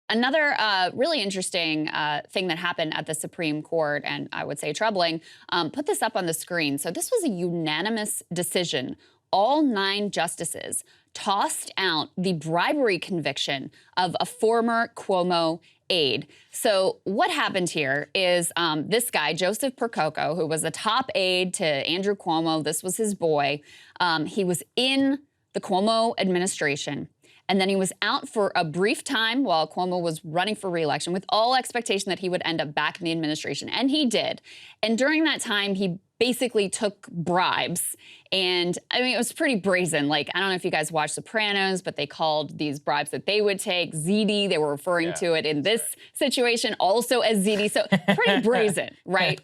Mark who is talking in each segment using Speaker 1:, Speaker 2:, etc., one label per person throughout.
Speaker 1: Another really interesting thing that happened at the Supreme Court, and I would say troubling, put this up on the screen. So this was a unanimous decision. All 9 justices tossed out the bribery conviction of a former Cuomo aide. So what happened here is this guy, Joseph Percoco, who was the top aide to Andrew Cuomo, this was his boy, he was in the Cuomo administration. And then he was out for a brief time while Cuomo was running for re-election with all expectation that he would end up back in the administration. And he did. And during that time, he basically took bribes. And I mean, it was pretty brazen. Like, I don't know if you guys watch Sopranos, but they called these bribes that they would take ziti. They were referring to it in this situation also as ziti. So pretty brazen, right?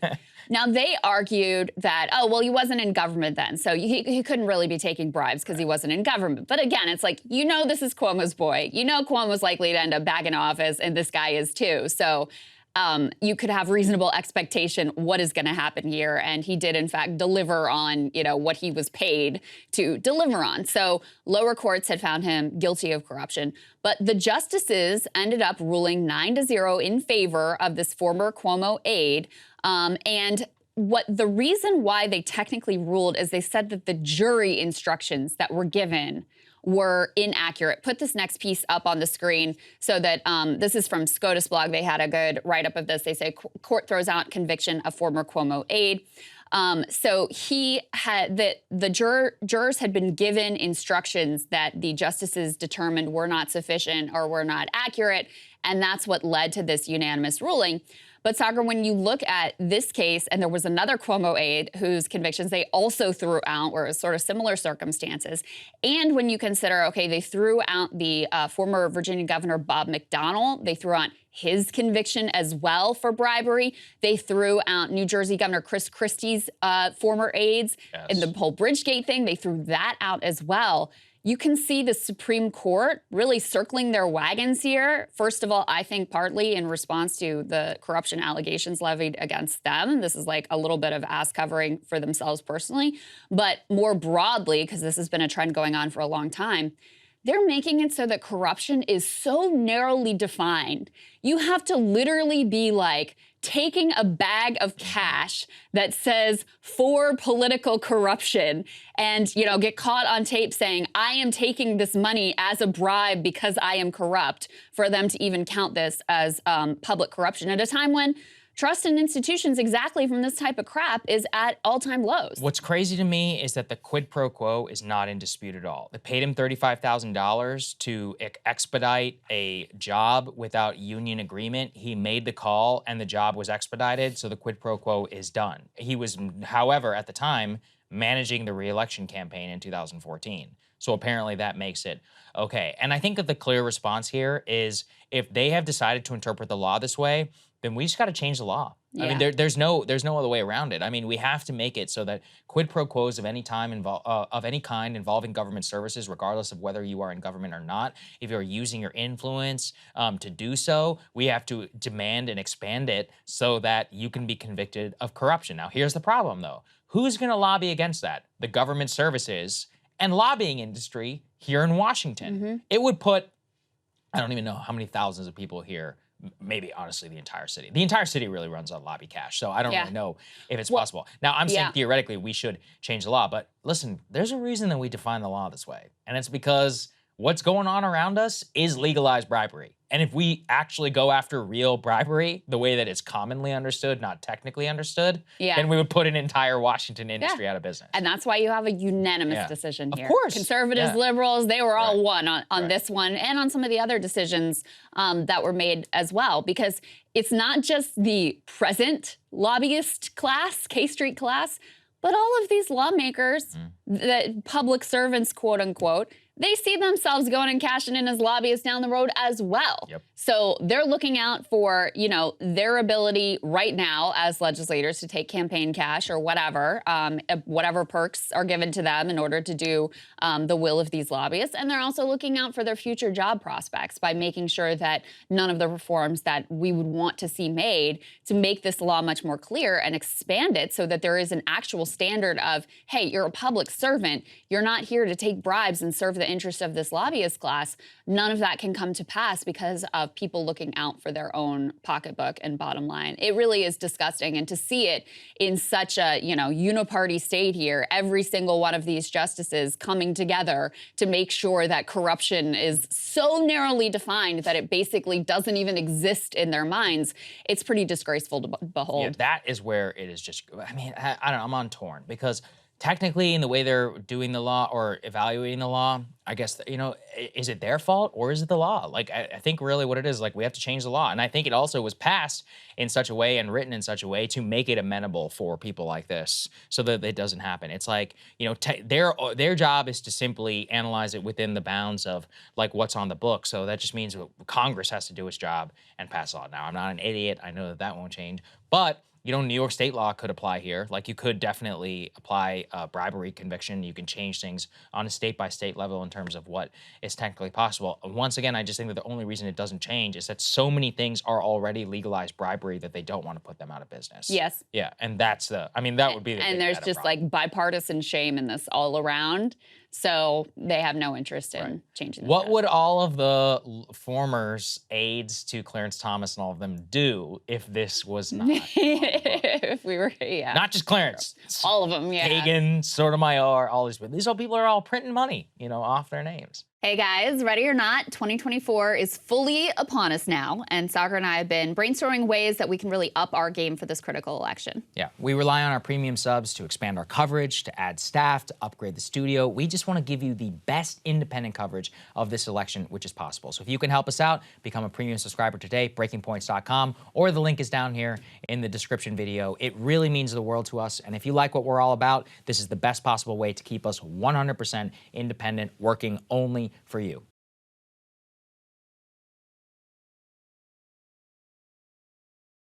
Speaker 1: Now, they argued that, oh, well, he wasn't in government then, so he couldn't really be taking bribes because he wasn't in government. But again, it's like, you know, this is Cuomo's boy. You know Cuomo's likely to end up back in office, and this guy is too. So you could have reasonable expectation what is going to happen here. And he did, in fact, deliver on, you know, what he was paid to deliver on. So lower courts had found him guilty of corruption. But the justices ended up ruling 9-0 in favor of this former Cuomo aide. And what the reason why they technically ruled is they said that the jury instructions that were given were inaccurate. Put this next piece up on the screen so that this is from SCOTUS blog. They had a good write-up of this. They say court throws out conviction of former Cuomo aide. So he had the jurors had been given instructions that the justices determined were not sufficient or were not accurate, and that's what led to this unanimous ruling. But Saagar, when you look at this case, and there was another Cuomo aide whose convictions they also threw out, were sort of similar circumstances. And when you consider, okay, they threw out the former Virginia Governor Bob McDonnell, they threw out his conviction as well for bribery. They threw out New Jersey Governor Chris Christie's former aides in the whole Bridgegate thing. They threw that out as well. You can see the Supreme Court really circling their wagons here. First of all, I think partly in response to the corruption allegations levied against them. This is like a little bit of ass covering for themselves personally. But more broadly, because this has been a trend going on for a long time, they're making it so that corruption is so narrowly defined. You have to literally be like taking a bag of cash that says for political corruption and, you know, get caught on tape saying, I am taking this money as a bribe because I am corrupt, for them to even count this as public corruption at a time when trust in institutions exactly from this type of crap is at all-time lows.
Speaker 2: What's crazy to me is that the quid pro quo is not in dispute at all. They paid him $35,000 to expedite a job without union agreement. He made the call and the job was expedited, so the quid pro quo is done. He was, however, at the time, managing the re-election campaign in 2014. So apparently that makes it okay. And I think that the clear response here is if they have decided to interpret the law this way, then we just got to change the law. Yeah. I mean, there's no other way around it. I mean, we have to make it so that quid pro quos of any time of any kind involving government services, regardless of whether you are in government or not, if you're using your influence to do so, we have to demand and expand it so that you can be convicted of corruption. Now, here's the problem, though. Who's going to lobby against that? The government services and lobbying industry here in Washington. Mm-hmm. It would put, I don't even know how many thousands of people here, maybe honestly the entire city. The entire city really runs on lobby cash, so I don't really know if it's possible. Now, I'm saying theoretically we should change the law, but listen, there's a reason that we define the law this way, and it's because what's going on around us is legalized bribery. And if we actually go after real bribery, the way that it's commonly understood, not technically understood, then we would put an entire Washington industry out of business.
Speaker 1: And that's why you have a unanimous decision here.
Speaker 2: Of course.
Speaker 1: Conservatives, liberals, they were all one on this one and on some of the other decisions that were made as well. Because it's not just the present lobbyist class, K Street class, but all of these lawmakers, the public servants, quote unquote, they see themselves going and cashing in as lobbyists down the road as well. So they're looking out for, you know, their ability right now as legislators to take campaign cash or whatever perks are given to them in order to do the will of these lobbyists. And they're also looking out for their future job prospects by making sure that none of the reforms that we would want to see made to make this law much more clear and expand it so that there is an actual standard of, hey, you're a public servant. You're not here to take bribes and serve the interest of this lobbyist class, none of that can come to pass because of people looking out for their own pocketbook and bottom line. It really is disgusting. And to see it in such a, uniparty state here, every single one of these justices coming together to make sure that corruption is so narrowly defined that it basically doesn't even exist in their minds, it's pretty disgraceful to behold.
Speaker 2: Yeah, that is where it is just, I mean, I don't know, I'm on torn because technically in the way they're doing the law or evaluating the law, I guess, is it their fault or is it the law? Like, I think really what it is, like, we have to change the law. And I think it also was passed in such a way and written in such a way to make it amenable for people like this so that it doesn't happen. It's like, their job is to simply analyze it within the bounds of, like, what's on the book. So that just means Congress has to do its job and pass law. Now, I'm not an idiot. I know that that won't change. But New York state law could apply here. Like, you could definitely apply a bribery conviction. You can change things on a state-by-state level in terms of what is technically possible. Once again, I just think that the only reason it doesn't change is that so many things are already legalized bribery that they don't want to put them out of business.
Speaker 1: Yes.
Speaker 2: Yeah, and that would be the
Speaker 1: And
Speaker 2: big
Speaker 1: there's
Speaker 2: meta
Speaker 1: just
Speaker 2: problem.
Speaker 1: like bipartisan shame in this all around. So they have no interest in changing this.
Speaker 2: What would all of the formers, aides to Clarence Thomas and all of them do if this was not?
Speaker 1: If we were,
Speaker 2: Not just Clarence.
Speaker 1: all of them, yeah.
Speaker 2: Hagen, Sotomayor, all these people are all printing money, off their names.
Speaker 1: Hey guys, ready or not, 2024 is fully upon us now, and Saagar and I have been brainstorming ways that we can really up our game for this critical election.
Speaker 2: Yeah, we rely on our premium subs to expand our coverage, to add staff, to upgrade the studio. We just want to give you the best independent coverage of this election, which is possible. So if you can help us out, become a premium subscriber today, breakingpoints.com, or the link is down here in the description video. It really means the world to us, and if you like what we're all about, this is the best possible way to keep us 100% independent, working only for you.